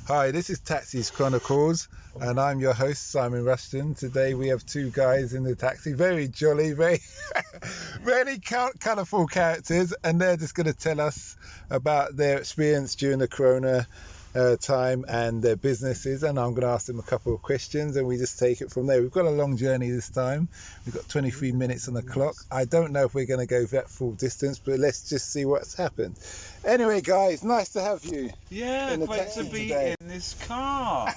Hi, this is Taxi's Chronicles, and I'm your host, Simon Rushton. Today we have two guys in the taxi, very jolly, very really colourful characters, and they're just going to tell us about their experience during the Corona time and their businesses, and I'm going to ask them a couple of questions, and we just take it from there. We've got a long journey this time. We've got 23 minutes on the clock. I don't know if we're going to go that full distance, but let's just see what's happened. Anyway, guys, nice to have you. Yeah, in the great taxi to be today. in this car.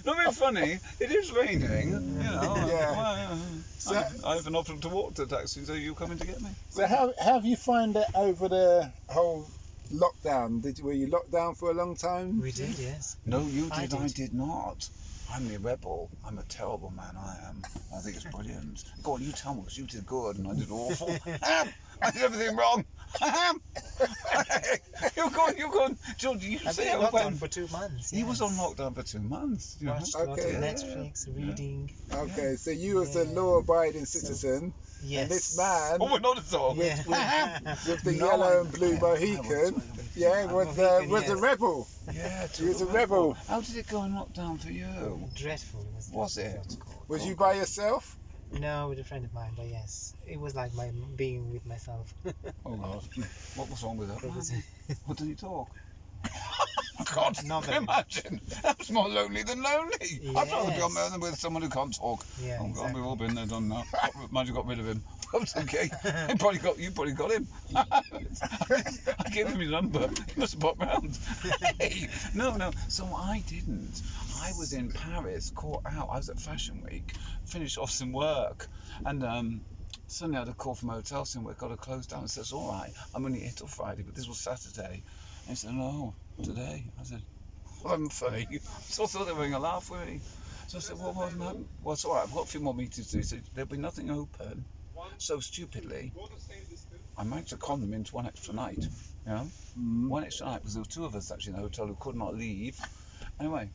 Not being funny, it is raining, you know. Yeah. I have an option to walk to the taxi, so you coming to get me. So how have you found it over the whole lockdown? Were you locked down for a long time? We did, yes. No, you did. I I did. did not. I'm the rebel. I'm a terrible man, I am. I think it's brilliant. Go on, you tell me, because you did good and I did awful. I did everything wrong. You're going. George, you I've say been it locked when? down for 2 months. He was on yes. lockdown for 2 months. You know? Watched a lot of Okay. Netflix, reading. Okay, so you was a law-abiding citizen, Yes. and this man Oh, we're not at all. with the No, yellow I- and blue I Mohican, was Mohican, a yes. rebel. Yeah, He was a rebel. How did it go in lockdown for you? Dreadful. Was it? Was you by yourself? No, with a friend of mine, but yes. It was like my being with myself. Oh God, what was wrong with that? It was- What did he talk? God, Nothing. imagine. That was more lonely than lonely. I'd rather be on there Yes. than with someone who can't talk. Yeah, Oh God, exactly. we've all been there, done that. Mind you got rid of him. That's okay. You probably got him. I gave him his number. He must have popped round. Hey, no. So I didn't. I was in Paris, caught out. I was at Fashion Week, finished off some work, and suddenly I had a call from a hotel saying we've got to close down. I said, it's all right. I'm only here till Friday, but this was Saturday. And he said, no, today. I said, well, I'm funny. So I thought they were having a laugh with me. So I said, well, what happened? Well, it's all right. I've got a few more meetings to do. He said, there'll be nothing open. So stupidly, I managed to con them into one extra night. You know? One extra night, because there were two of us actually in the hotel who could not leave. Anyway,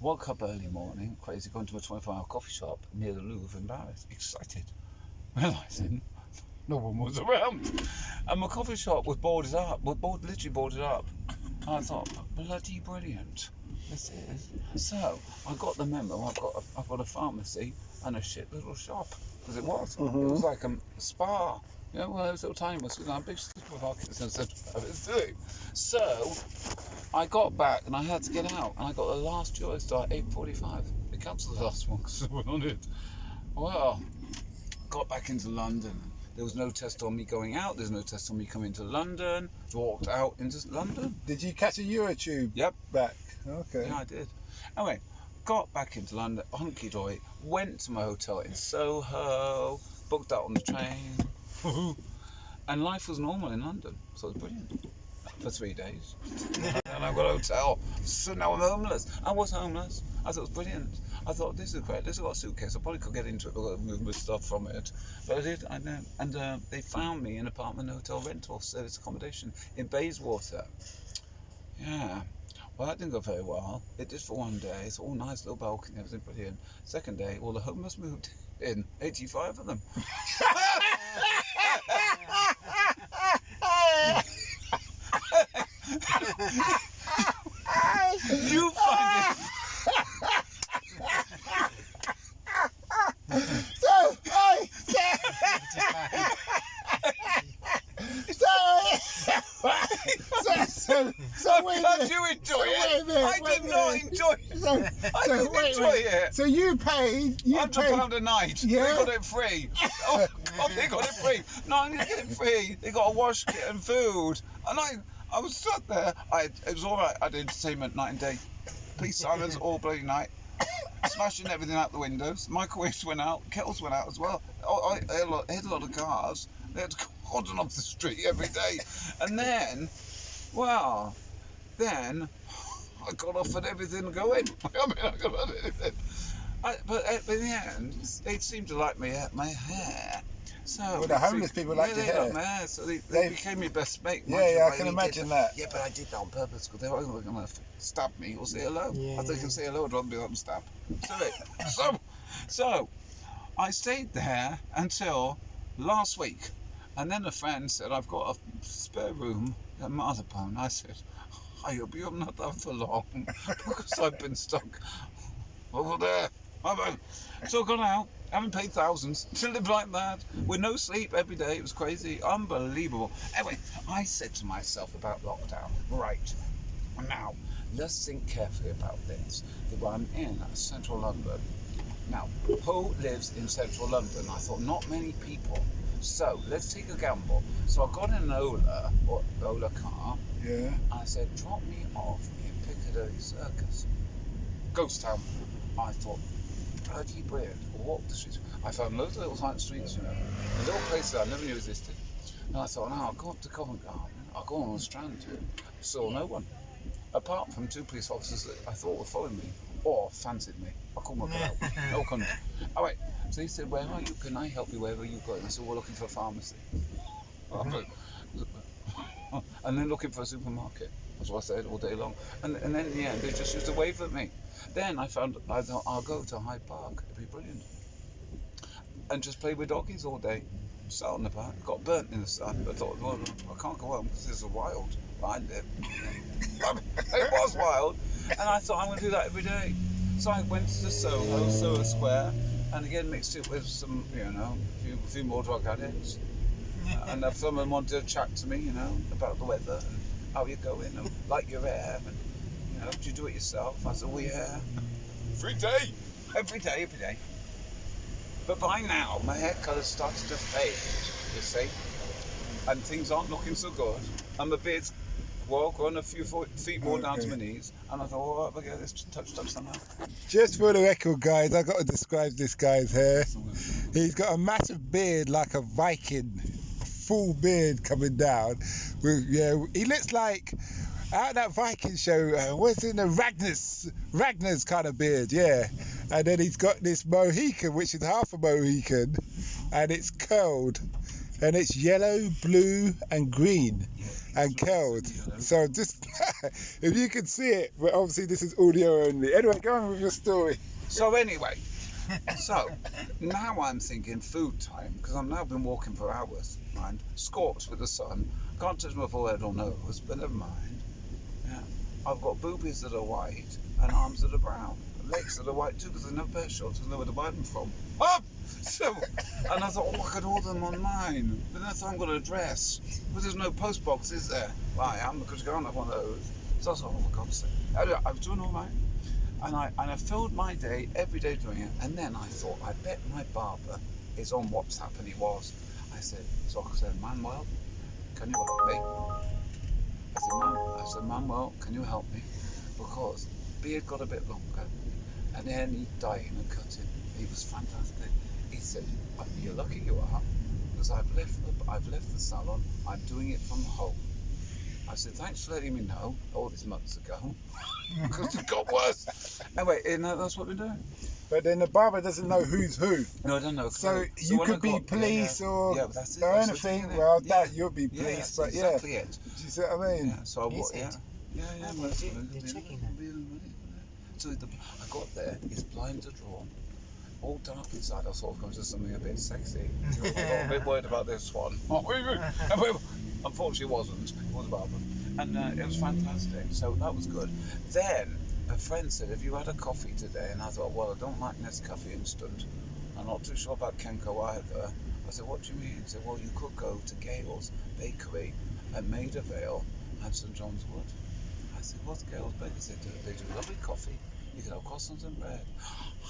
woke up early morning, crazy, going to a 24-hour coffee shop near the Louvre in Paris, excited, realising no one was around. And my coffee shop was boarded up, literally boarded up. And I thought, bloody brilliant, this is. So I got the memo. I've got a pharmacy and a shit little shop, because it was. It was like a spa. You know, one of those little tiny ones with our big supermarkets and stuff. So I got back and I had to get out, and I got the last Eurostar at 8:45. They cancelled the last one because I went on it. Well, got back into London. There was no test on me going out. There's no test on me coming to London. Walked out into London. Did you catch a Eurotube Yep. back? Okay. Yeah, I did. Anyway, got back into London, hunky dory. Went to my hotel in Soho. Booked out on the train. And life was normal in London, so it was brilliant. For 3 days. And I got a hotel. So now I'm homeless. I was homeless. I thought it was brilliant. I thought, this is great. This has got a suitcase. I probably could get into it, but I got to move my stuff from it. But I did. I know. And they found me in apartment hotel rental service accommodation in Bayswater. Yeah. Well, that didn't go very well. It did for 1 day. It's all nice, little balcony, everything brilliant. Second day, all the homeless moved in. 85 of them. You find it. So wait a How minute. do you enjoy So wait a it? minute, I wait did a not minute. enjoy it. I didn't enjoy it. So you paid. £100 a night. Yeah. They got it free. Oh, they got it free. No, I didn't get it free. They got a wash kit and food. And I was sat there. It was all right. I had entertainment night and day. Police sirens all bloody night. Smashing everything out the windows. Microwaves went out. Kettles went out as well. I hit a lot of cars. They had to cordon off the street every day. And then, well, then I got offered everything going. I mean, I got offered everything. But in the end, they seemed to like my hair. So Well, the homeless people like your they hair. liked my hair, so they They- became my best mate. Yeah, I can imagine that. Yeah, but I did that on purpose because they were either going to stab me or say hello. Yeah. If they can say hello, I'd rather be like stab. So I stayed there until last week. And then a friend said, I've got a spare room at Marzipan. I said, I hope you're not there for long because I've been stuck over there. So I got out, haven't paid thousands to live like that with no sleep every day. It was crazy, unbelievable. Anyway, I said to myself about lockdown, right, now, let's think carefully about this. I'm in central London. Now, who lives in central London? I thought, not many people. So, let's take a gamble. So I got an Ola car. Yeah. I said, drop me off in Piccadilly Circus. Ghost town. I thought, bloody brilliant. I walked the streets. I found loads of little side streets, a little place that I never knew existed. And I thought, I'll go up to Covent Garden. I'll go on the Strand too. Saw no one. Apart from 2 police officers that I thought were following me or fancied me. I couldn't work it out. No couldn't. All right. So he said, where are you? Can I help you wherever you go? And I said, we're looking for a pharmacy. And then looking for a supermarket. That's what I said all day long. And then in the end, they just used to wave at me. Then I thought, I'll go to Hyde Park. It'd be brilliant. And just play with doggies all day. Sat on the park. Got burnt in the sun. I thought, well, I can't go home because this is wild. I live. It was wild. And I thought, I'm going to do that every day. So I went to Soho Square, and again mixed it with some, a few more drug addicts. And some of them wanted to chat to me, about the weather and how you're going and like your hair and, do you do it yourself? I said, well, yeah. Every day. But by now, my hair colour started to fade, you see, and things aren't looking so good. And my beard's grown a few feet more down to my knees, and I thought, I get this touched up somehow. Just for the record, guys, I got to describe this guy's hair. He's got a massive beard like a Viking, full beard coming down. He looks like out of that Viking show. What's in the Ragnar's kind of beard, yeah. And then he's got this Mohican, which is half a Mohican, and it's curled, and it's yellow, blue, and green. And curled. So just if you can see it, but obviously this is audio only. Anyway, go on with your story. So anyway, now I'm thinking food time, because I've now been walking for hours, mind, scorched with the sun. Can't touch my forehead or nose, but never mind. Yeah. I've got boobies that are white and arms that are brown. Legs that are white too, because there's no pair of shorts, I know where to buy them from. And I thought, I could order them online. But then I thought, I'm going to dress. But there's no post box, is there? Well, I am, because you can't have one of those. So I thought, for God's sake. I was doing all right. And I filled my day, every day doing it. And then I thought, I bet my barber is on WhatsApp, and he was. I said, Manuel, can you help me? I said, Manuel, can you help me? Because beard got a bit longer. And then he dyed and cut him. He was fantastic. He said, you're lucky you are, because I've left the salon. I'm doing it from home. I said, thanks for letting me know all these months ago, because it got worse. Anyway, that's what we're doing. But then the barber doesn't know who's who. No, I don't know. So you could be police or that's it, or that's anything. thing, Well, yeah. that you'll be police, but exactly yeah. it. Do you see what I mean? Yeah. So They're checking that. So I got there. His blinds are drawn. All dark inside. I thought I was going to do something a bit sexy. I got a bit worried about this one. Unfortunately, it wasn't. It was a barber. And it was fantastic. So that was good. Then a friend said, have you had a coffee today? And I thought, well, I don't like Nescafe Instant. I'm not too sure about Kenko either. I said, what do you mean? He said, well, you could go to Gale's Bakery at Maida Vale and St John's Wood. I said, what's Gale's Bakery? They do lovely coffee. You can have croissants and bread.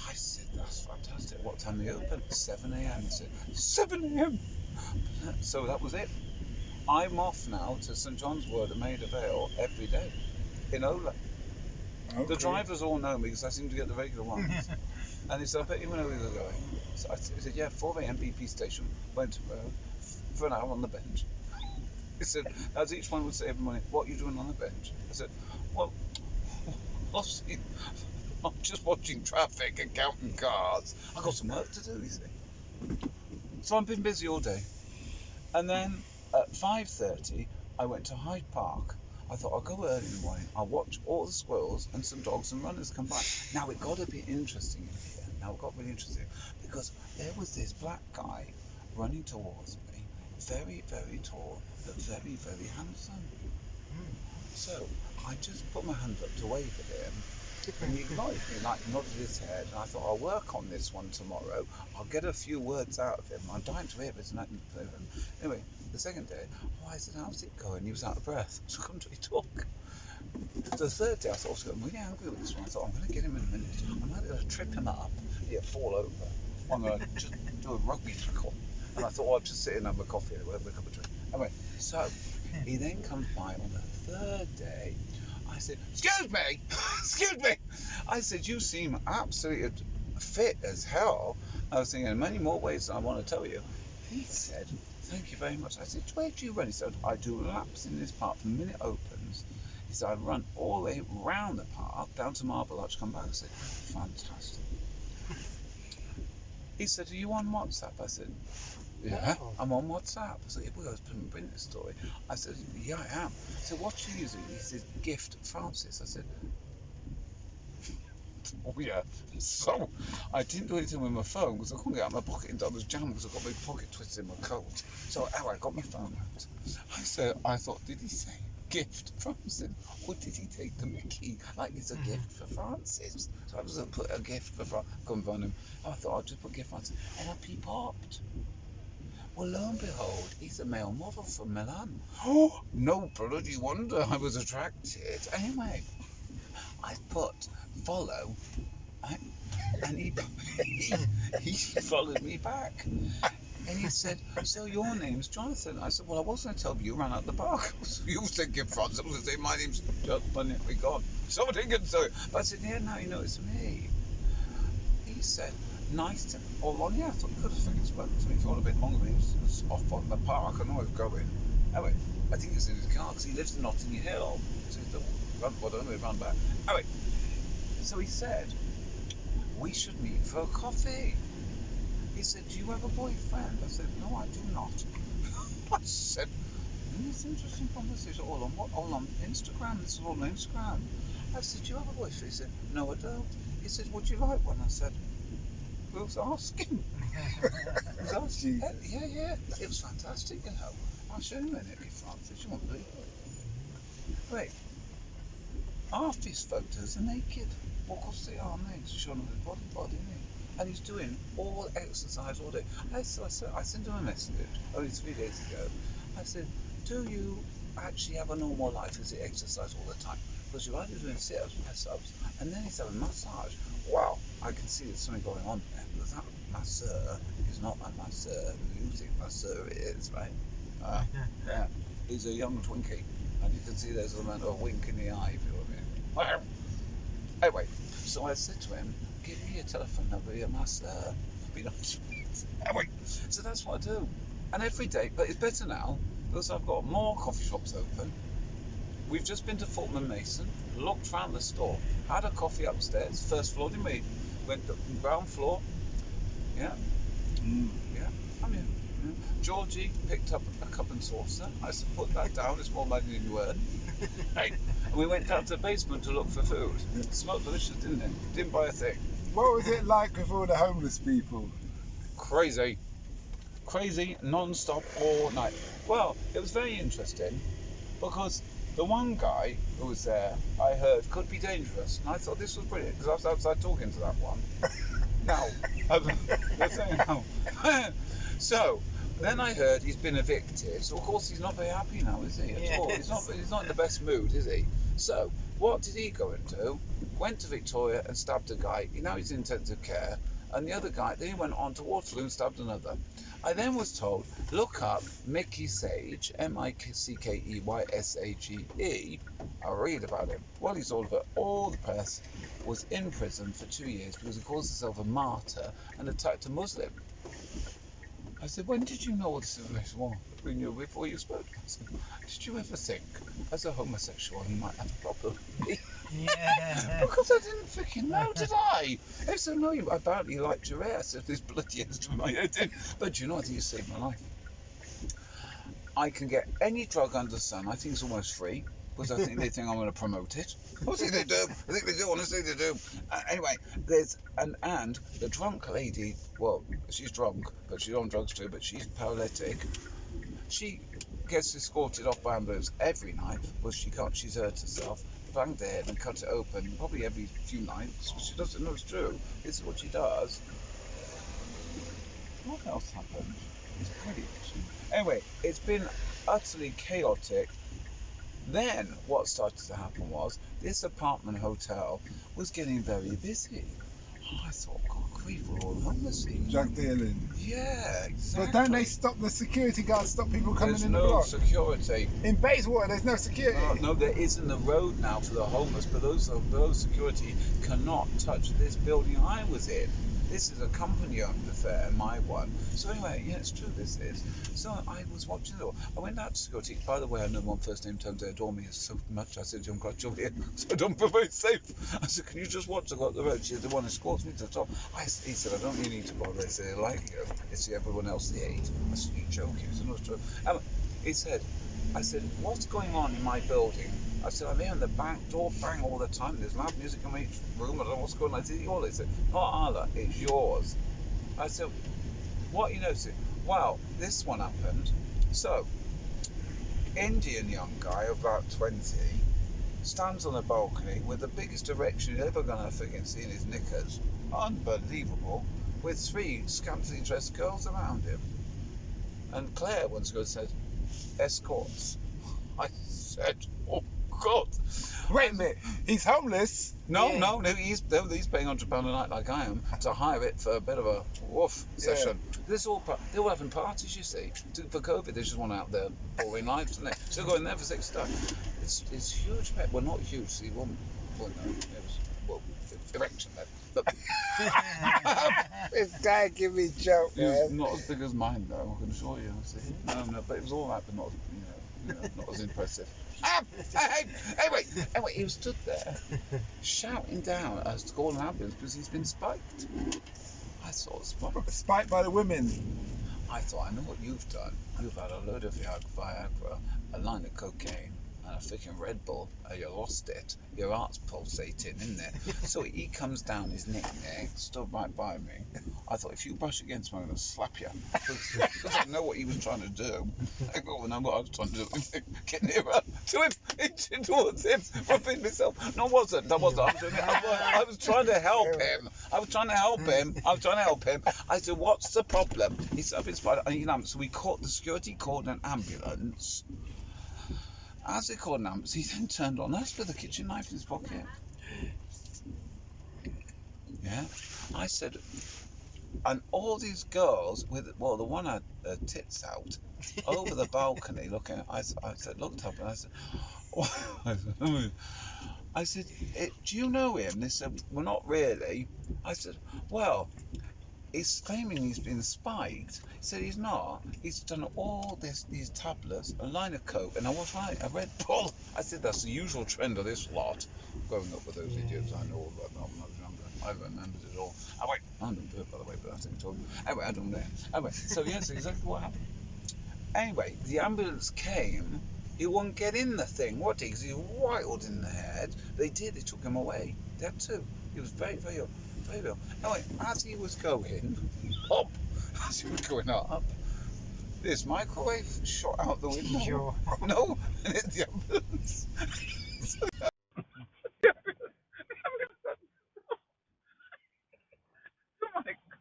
I said, that's fantastic. What time they open? 7 a.m. He said, 7 a.m. So that was it. I'm off now to St John's Wood at Maida Vale every day in Ola. Okay. The drivers all know me because I seem to get the regular ones. And he said, I bet you know where you're going. So I said, yeah, 4 a.m. BP station, went road for an hour on the bench. He said, as each one would say every morning, what are you doing on the bench? I said, well, I'm just watching traffic and counting cars. I've got some work to do, you see. So I've been busy all day. And then at 5:30, I went to Hyde Park. I thought, I'll go early in the morning. I'll watch all the squirrels and some dogs and runners come by. Now, it got to be interesting in here. Now, it got really interesting because there was this black guy running towards me very, very tall, but very, very handsome. So I just put my hand up to wave at him, and he acknowledged me, like nodded his head, and I thought, I'll work on this one tomorrow. I'll get a few words out of him. I'm dying to hear it. Anyway, the second day, I said, how's it going? He was out of breath, so I couldn't really talk. The third day, I thought, I was getting really angry with this one. I thought, I'm going to get him in a minute. I'm going to trip him up. He'll fall over. I'm going to just do a rugby tackle. And I thought, I'll just sit and have a coffee and have a cup of drink. Anyway, so he then comes by on the third day. I said, excuse me, excuse me. I said, you seem absolutely fit as hell. I was thinking in many more ways than I want to tell you. He said, thank you very much. I said, where do you run? He said, I do laps in this park from the minute it opens. He said, I run all the way round the park, down to Marble Arch, come back. I said, fantastic. He said, are you on WhatsApp? I said, yeah, I'm on WhatsApp. I said, well, I was bringing this story. I said, yeah, I am. I said, what are you using? He said, Gift Francis. I said, oh yeah. So I didn't do anything with my phone because I couldn't get out of my pocket and I was jammed because I got my pocket twisted in my coat. So I got my phone out. I thought, did he say Gift Francis? Or did he take the mickey? Like it's a gift for Francis. So I was going to put a gift for Francis. Couldn't find him. I thought I'd just put Gift Francis. And up he popped. Well, lo and behold, he's a male model from Milan. Oh, no bloody wonder I was attracted. Anyway, I put follow, and he followed me back. And he said, so your name's Jonathan? I said, well, I wasn't going to tell you ran out the park. You said Gift Francis. I was going to say, my name's Jonathan. We gone. Somebody can say it. But I said, yeah, now you know it's me. He said, nice to, or long, yeah, I thought you could have figured spoken to me for a bit longer. He was off on the park, I know I was going. Anyway, I think he's in his car because he lives in Notting Hill. So he's run back. Anyway, so he said, we should meet for a coffee. He said, do you have a boyfriend? I said, no, I do not. I said, this interesting conversation, all on what? All on Instagram. This is all on Instagram. I said, do you have a boyfriend? He said, no, I don't. He said, would you like one? I said, who's asking? Who's asking? Yeah. It was fantastic, you know. I'll show you in it, Francis. You won't believe it. Wait. Half his photos are naked. Well, of course they are, mate. He's showing his body, isn't he? And he's doing all exercise all day. I sent him a message only 3 days ago. I said, do you actually have a normal life? Is it exercise all the time? Because you're either doing sit-ups, press-ups, and then he's having a massage. Wow, I can see there's something going on there. Because that masseur is not a masseur who you think masseur is, right? Yeah. He's a young Twinkie. And you can see there's a amount of a wink in the eye, if you know what I mean. Anyway, so I said to him, give me a telephone number, your masseur. Anyway, so that's what I do. And every day, but it's better now, because I've got more coffee shops open. We've just been to Fulton Mason, looked round the store, had a coffee upstairs, first floor, didn't we? Went up the ground floor. Yeah. Yeah. I'm here. Yeah. Georgie picked up a cup and saucer. I said, put that down, it's more money than you earn. Hey. And we went down to the basement to look for food. It smelled delicious, didn't it? Didn't buy a thing. What was it like with all the homeless people? Crazy, non-stop all night. Well, it was very interesting because the one guy who was there, I heard, could be dangerous, and I thought this was brilliant because I was outside talking to that one. Now, so then I heard he's been evicted, so of course he's not very happy now, is he? At all. He's not in the best mood, is he? So what did he go and do? Went to Victoria and stabbed a guy. Now he's in intensive care. And the other guy, then he went on to Waterloo and stabbed another. I then was told, look up Mickey Sage, Mickeysage. I'll read about him. Well, he's all over all the press, was in prison for 2 years because he calls himself a martyr and attacked a Muslim. I said, when did you know all this information? Well, we knew before you spoke. I said, did you ever think, as a homosexual, he might have a problem? Yeah. Because I didn't freaking know, did I? I said, no, I apparently liked your hair. I said, this bloody hair's doing my head in. But you know, I think you saved my life. I can get any drug under the sun. I think it's almost free. Because I think they think I'm going to promote it. I think they do. Honestly, they do. Anyway, and the drunk lady, well, she's drunk, but she's on drugs too, but she's paralytic. She gets escorted off by ambulance every night, but she can't. She's hurt herself, banged her head and cut it open probably every few nights. She doesn't know it's true. This is what she does. What else happened? It's brilliant. Anyway, it's been utterly chaotic. Then what started to happen was this apartment hotel was getting very busy. I thought, God, grief, we're all homeless here. Drug dealing. Yeah, exactly. But don't they stop the security guards stop people coming There's in the no block? security. In Bayswater, there's no security. No, there is in the road now for the homeless, but those security cannot touch this building I was in. This is a company-owned affair, my one. So anyway, yeah, it's true, this is. So I was watching it all. I went out to security. By the way, I know one first name terms they adore me so much. I said, I'm quite Julian, so I don't feel very safe. I said, can you just watch? I got the road. She said, the one who escorts me to the top. He said, I don't really need to bother. They said, they like you. They see everyone else they hate. I said, you're joking. I said, no, it's true. He said, I said, what's going on in my building? I said, I'm here in the back door, bang all the time. There's loud music in my room. I don't know what's going on. I said, yours. He said, not Allah, it's yours. I said, what are you noticing? Well, this one happened. So, Indian young guy, about 20, stands on a balcony with the biggest erection you're ever going to freaking see in his knickers. Unbelievable. With 3 scantily dressed girls around him. And Claire once ago said, escorts. I said, oh God. Wait a minute, he's homeless. No, he's paying £100 a night like I am to hire it for a bit of a woof session. They're all having parties, you see. For COVID, they just want out there boring lives, don't they? So going there for 6 days. It's huge. Well, not huge. See, well, no, it was erection then. But This guy give me joke, man. not as big as mine though. I can assure you. See? No, but it was all right, but not, not as impressive. Anyway, he was stood there shouting down us to call an ambulance because he's been spiked. I thought, Spiked by the women. I thought, I know what you've done. You've had a load of Viagra, a line of cocaine, and a freaking Red Bull. You lost it. Your heart's pulsating, isn't it? So he comes down his neck, stood right by me. I thought, if you brush against me, I'm going to slap you. Because I know what he was trying to do. I know what I was trying to do. Get nearer to him, inching towards him, rubbing myself. No, I wasn't. I was trying to help him. I said, what's the problem? He said, so the security called an ambulance. As they called an ambulance, he then turned on us with a kitchen knife in his pocket. Yeah. I said, and all these girls the one had her tits out over the balcony looking. I looked up and I said, do you know him? They said, well, not really. I said, well, he's claiming he's been spiked. He said he's not. He's done all these tablets, a line of coke, and I was right, a Red Bull. I said that's the usual trend of this lot. Growing up with those idiots, I know all about that when I was younger. I remembered it all. I don't do it, by the way, but I think I told you. Anyway, I don't know. Anyway, so yes, exactly what happened. Anyway, the ambulance came. He wouldn't get in the thing, what? Because he was wild in the head. They took him away. They had to. He was very, very ill. Very ill. Anyway, as he was going up, this microwave shot out the window. Sure. No, and it's the ambulance.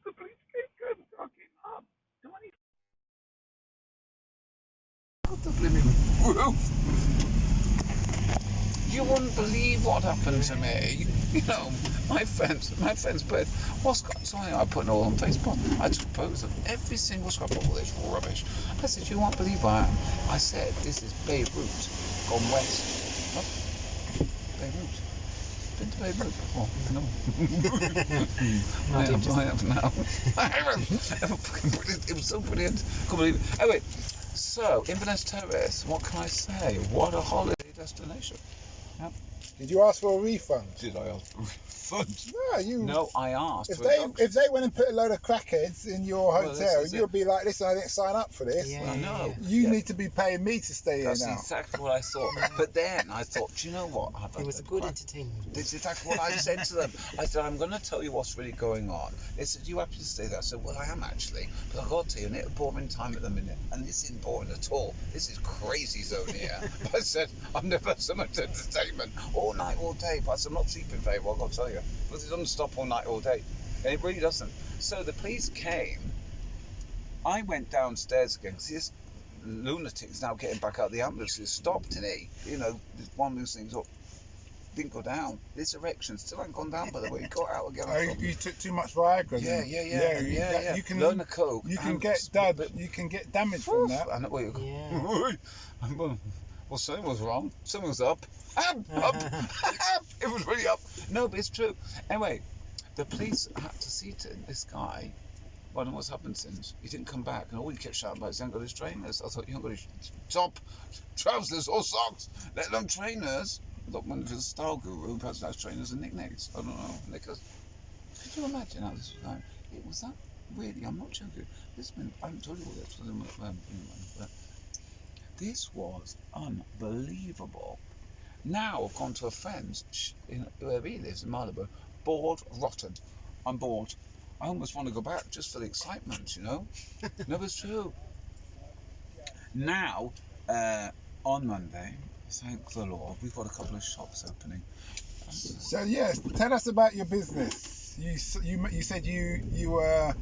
The police came fucking up. The blimmin' roof. You wouldn't believe what happened to me. My friends put what's got something I put it all on Facebook. I took photos of every single scrap of all this rubbish. I said, you won't believe where I am. I said, this is Beirut gone west. Huh? Beirut. Been to Beirut before? No. I have now. It was so brilliant. Couldn't believe it. Anyway, so Inverness Terrace. What can I say? What a holiday destination. Yep. Did you ask for a refund? Did I ask for a refund? No, you. No, I asked If for they a if they went and put a load of crackheads in your Well, this hotel, is it. you'll be like, listen, I didn't sign up for this. Yeah, I know. You Yeah. need to be paying me to stay here That's now. exactly what I thought. But then I thought, do you know what? It was a good entertainment. This is exactly what I said to them. I said, I'm going to tell you what's really going on. They said, you happy to stay there? I said, well, I am actually. But I've got to tell you, it's a boring time at the minute. And this isn't boring at all. This is crazy zone here. I said, I've never had so much entertainment all night, all day. But I said, I'm not sleeping very well, I've got to tell you. Because it doesn't stop all night, all day. And it really doesn't. So the police came. I went downstairs again because this lunatic's now getting back out of the ambulance. He stopped, didn't he? You know, one of those things didn't go down. This erection still ain't gone down, by the way. He got out again. Oh, you took too much Viagra. Yeah. You can Load of coke. You can and get you can get damage from that. I know where you're going. Yeah. Well, something was wrong. Something was up. Up. It was really up. No, but it's true. Anyway, the police had to see to this guy. I don't know what's happened since. He didn't come back, and all he kept shouting about is he hasn't got his trainers. I thought, you haven't got his top, trousers, or socks, let alone trainers. I thought one of his style guru perhaps has trainers and knickknacks. I don't know. Knickers. Could you imagine how this was going? It was that really, I'm not joking. I haven't told you all this, but this was unbelievable. Now I've gone to a friend's where he lives in Malibu, bored, rotten. I'm bored. I almost want to go back just for the excitement, you know? No, it's true. Now, on Monday, thank the Lord, we've got a couple of shops opening. So yes, tell us about your business. You said you were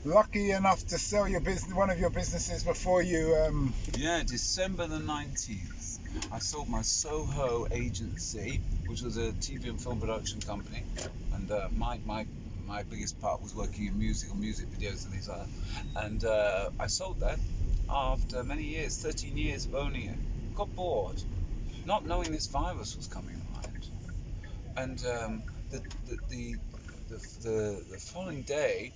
lucky enough to sell your business, one of your businesses before you. Yeah, December the 19th, I sold my Soho agency, which was a TV and film production company, and my biggest part was working in music videos and things like that. And I sold that after many years, 13 years of owning it. Got bored, not knowing this virus was coming around. And the following day,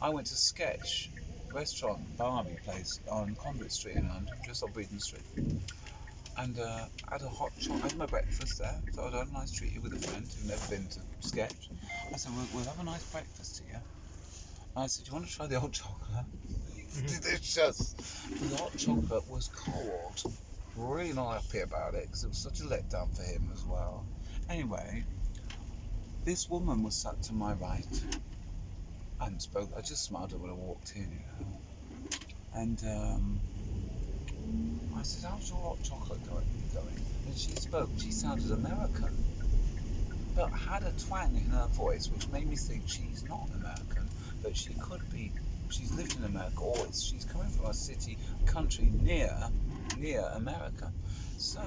I went to Sketch restaurant, Barbie place on Conduit Street in London, just off Breeden Street. And had a hot chocolate. I had my breakfast there. So I'd had a nice treat with a friend who'd never been to Sketch. I said, we'll have a nice breakfast here. And I said, do you want to try the hot chocolate? Delicious. The hot chocolate was cold. Really not happy about it because it was such a letdown for him as well. Anyway, this woman was sat to my right and spoke. I just smiled at her when I walked in, you know. And I said, how's your hot chocolate going? And she spoke. She sounded American, but had a twang in her voice which made me think she's not American, but she could be. She's lived in America, or she's coming from a country near America. So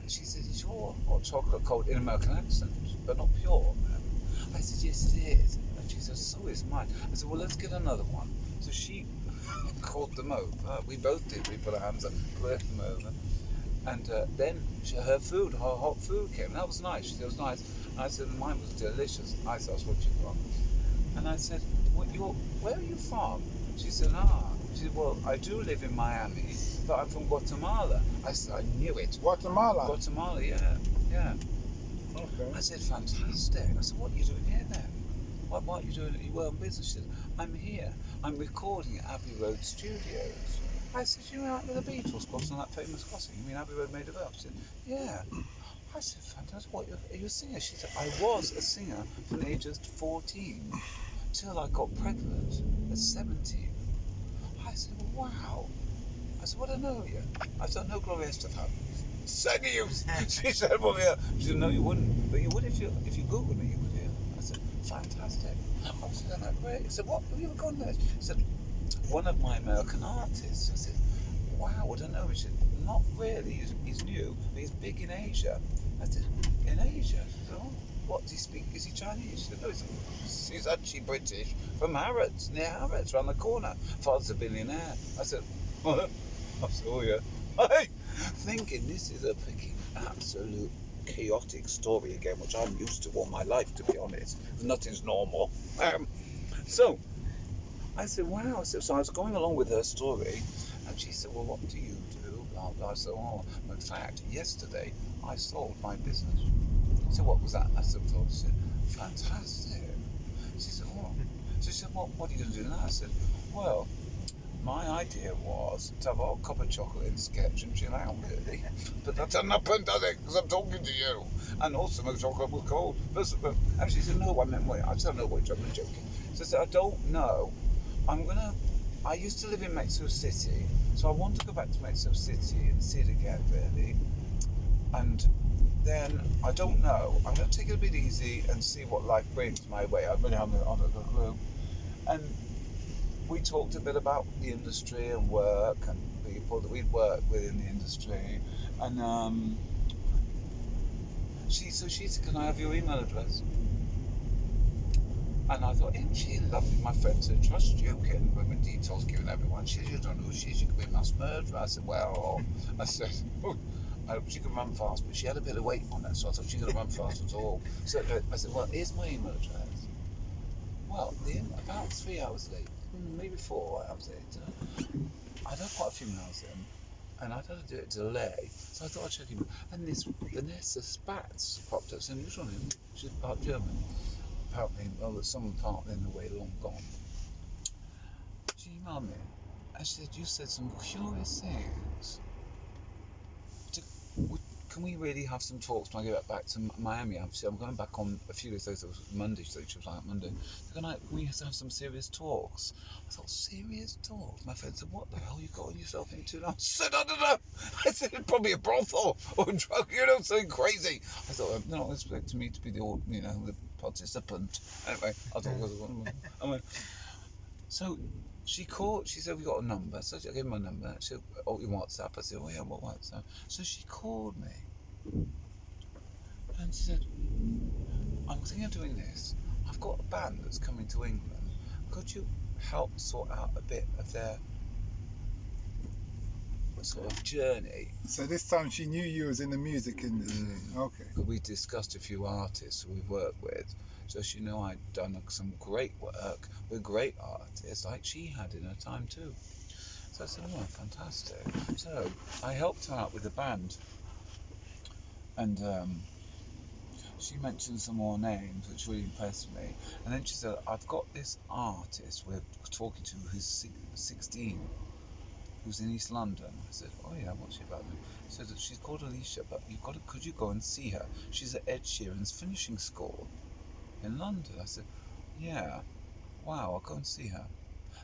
she said, is your hot chocolate cold in American accent, but not pure American? I said, yes it is. And she said, so is mine. I said, well, let's get another one. So she called them over. We both did. We put our hands up, called them over. And then her hot food came. And that was nice. She said, it was nice. And I said, mine was delicious. I said, that's what you got. And I said, where are you from? She said, She said, well, I do live in Miami, but I'm from Guatemala. I said, I knew it. Guatemala? Guatemala, yeah. Okay. I said, fantastic. I said, what are you doing here then? What are you doing at your own business? She said, I'm here. I'm recording at Abbey Road Studios. I said, you mean like with the Beatles crossing that famous crossing? You mean Abbey Road made it up? She said, yeah. I said, fantastic. What, are you a singer? She said, I was a singer from the age of 14 till I got pregnant at 17. I said, wow. I said, well, I know you. I said, I know Gloria Estefan. So do you? She said, well, yeah. She said, no, you wouldn't. But you would if you Googled me, you would, yeah. I said, fantastic. I said, isn't that great? He said, what? Have you ever gone there? He said, one of my American artists. I said, wow, I don't know. He said, not really. He's new, but he's big in Asia. I said, in Asia? He said, oh, what does he speak? Is he Chinese? She said, no, he's actually British, from Harrods, near Harrods, around the corner. Father's a billionaire. I said, what? I said, oh yeah. Hey, thinking this is a freaking absolute chaotic story again, which I'm used to all my life, to be honest. Nothing's normal. So I said, wow. So I was going along with her story, and she said, well, what do you do? Blah, I said, oh, in fact, yesterday I sold my business. So what was that? I said, she said, fantastic. She said, what? She said, what are you going to do now? I said, well, my idea was to have a hot cup of chocolate in sketch and chill out, really. But that doesn't happen, does it? Because I'm talking to you. And also my chocolate was cold. And she said, no, I meant, wait, I said, no, wait, I'm joking. So I said, I don't know. I used to live in Mexico City, so I want to go back to Mexico City and see it again, really. And then, I don't know, I'm going to take it a bit easy and see what life brings my way. I really haven't got a clue. And we talked a bit about the industry and work and people that we'd worked with in the industry. And she said, can I have your email address? And I thought, isn't she lovely? My friend said, trust you, getting women details given everyone. She said, you don't know who she is, you could be a mass murderer. I said, well, I said, I hope she can run fast, but she had a bit of weight on her, so I thought she couldn't run fast at all. So I said, well, here's my email address. Well, about 3 hours later, maybe 4 hours later, I'd had quite a few miles in, and I'd had to do it delay, so I thought I'd check in. And the Nessa Spatz popped up, saying, which one? She's part German. Apparently, well, there's some part in the way long gone. She emailed me, and she said, you said some curious things. Can we really have some talks when I get back to Miami? Obviously, I'm going back on a few days later. It was Monday, so she was like Monday. Can we have some serious talks? I thought, serious talks? My friend said, what the hell you gotten yourself into now? I said, I don't know. I said, it's probably a brothel or a drug, something crazy. I thought, they're not expecting me to be the participant. Anyway, I thought it was one of them. So she called, she said, we got a number. So I gave her my number. She said, oh, your WhatsApp. I said, oh yeah, what WhatsApp? So she called me. And she said, I'm thinking of doing this. I've got a band that's coming to England. Could you help sort out a bit of their sort of journey? So this time she knew you was in the music industry. Okay. We discussed a few artists who we've worked with. So she knew I'd done some great work with great artists like she had in her time too. So I said, oh, fantastic. So I helped her out with the band. And she mentioned some more names, which really impressed me. And then she said, I've got this artist we're talking to who's 16, who's in East London. I said, oh yeah, what's she about? She said, she's called Alicia, but could you go and see her? She's at Ed Sheeran's finishing school in London. I said, yeah, wow, I'll go and see her.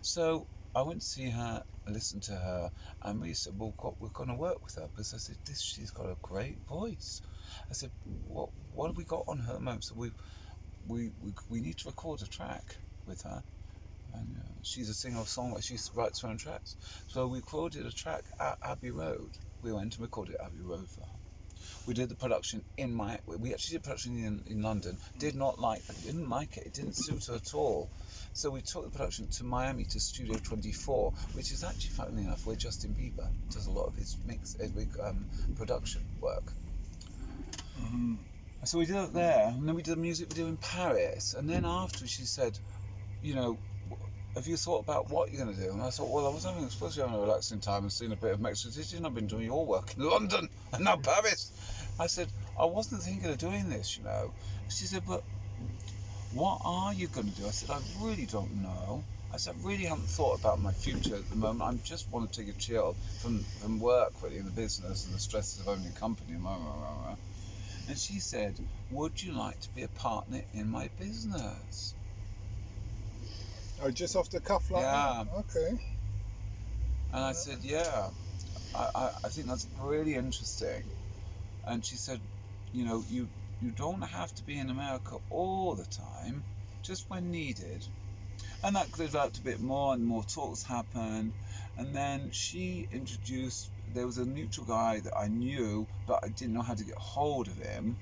So I went to see her, listened to her, and we said, well, we're going to work with her, because I said, she's got a great voice. I said, what have we got on her at the moment? So we need to record a track with her. And she's a singer-songwriter, she writes her own tracks. So we recorded a track at Abbey Road. We went and recorded at Abbey Road for her. We did the production we actually did production in London. Didn't like it. It didn't suit her at all. So we took the production to Miami to Studio 24, which is actually, funnily enough, where Justin Bieber does a lot of his production work. Mm-hmm. So we did it there, and then we did a music video in Paris. And then after, she said, have you thought about what you're going to do? And I thought, well, I was supposed to be having a relaxing time and seeing a bit of Mexico City, and I've been doing your work in London and now Paris. I said, I wasn't thinking of doing this, She said, but what are you going to do? I said, I really don't know. I said, I really haven't thought about my future at the moment. I just want to take a chill from work, really, in the business and the stresses of owning a company. And she said, would you like to be a partner in my business? Oh, just off the cuff like that? Okay. And I said, yeah, I think that's really interesting. And she said, you don't have to be in America all the time, just when needed. And that developed a bit more, and more talks happened. And then she introduced, there was a mutual guy that I knew, but I didn't know how to get hold of him.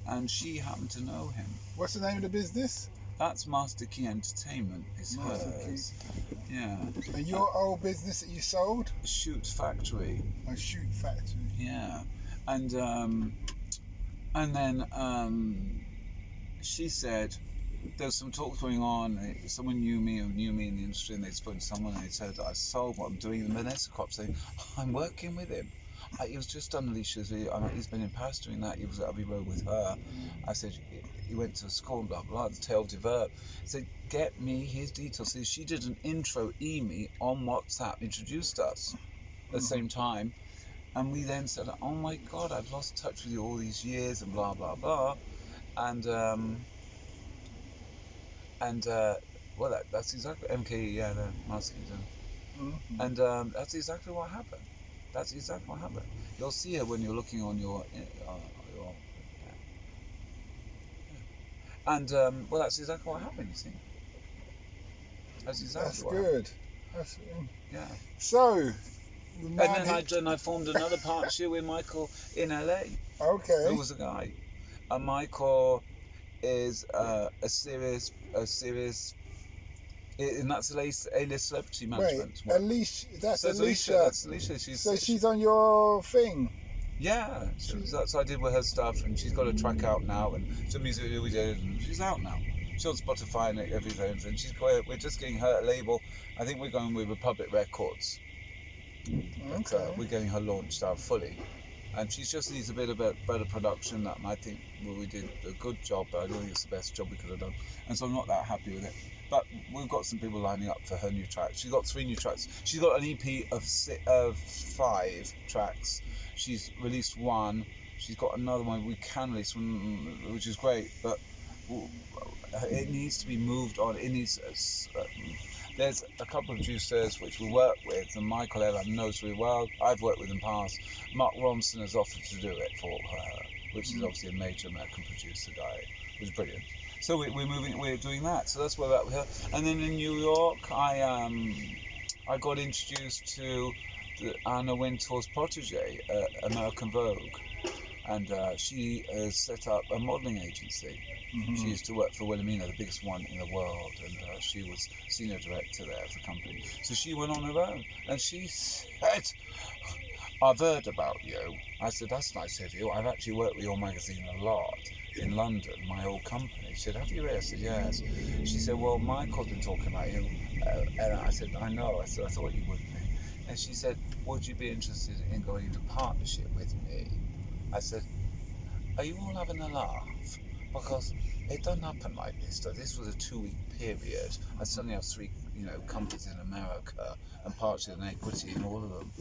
And she happened to know him. What's the name of the business? That's Master Key Entertainment. It's hers. Yeah. And your old business that you sold? A Shoot Factory. A Shoot Factory. Yeah. And then she said there was some talk going on. Someone knew me in the industry, and they'd spoken to someone, and they said I sold what I'm doing in the Vanessa Crop, saying I'm working with him. He was just done Alicia's. He's been in Paris doing that. He was at Abbey Road with her. I said, he went to school and blah, blah, the Tale Divert. I said, get me his details. So she did an intro me on WhatsApp, introduced us at the same time. And we then said, oh my God, I've lost touch with you all these years and blah, blah, blah. And well, that's exactly, MKE, yeah, the masking. And that's exactly what happened. That's exactly what happened. You'll see her when you're looking on your and well, that's exactly what happened. You see, that's exactly what happened. That's Yeah. So, And then I formed another partnership with Michael in LA. Okay. Who was a guy, and Michael is a serious. And that's A-list celebrity management. Wait, Alicia, that's Alicia. That's Alicia. She's on your thing. Yeah, that's what I did with her stuff, and she's got a track out now, and some music video we did, and she's out now. She's on Spotify and everything, and we're just getting her a label. I think we're going with Republic Records. Okay. But, we're getting her launched out fully, and she just needs a bit of better production. That I think we did a good job, but I don't think it's the best job we could have done, and so I'm not that happy with it. But we've got some people lining up for her new tracks. She's got 3 new tracks. She's got an EP of 5 tracks. She's released 1. She's got another one we can release, which is great. But it needs to be moved on. It needs. There's a couple of producers which we work with, and Michael Ellam knows really well. I've worked with in the past. Mark Ronson has offered to do it for her, which is obviously a major American producer guy, which is brilliant. So we're doing that. So that's where we're at with her. And then in New York, I got introduced to Anna Wintour's protege, American Vogue, and she has set up a modelling agency. She used to work for Wilhelmina, the biggest one in the world, and she was senior director there of the company. So she went on her own, and she said, I've heard about you. I said, that's nice of you. I've actually worked with your magazine a lot in London, my old company. She said, have you really? I said, yes. She said, well, Michael's been talking about you. And I said, I know. I said, I thought you would be. And she said, would you be interested in going into partnership with me? I said, are you all having a laugh? Because it doesn't happen like this. So this was a 2-week period. I suddenly have 3, companies in America and partnership and equity in all of them.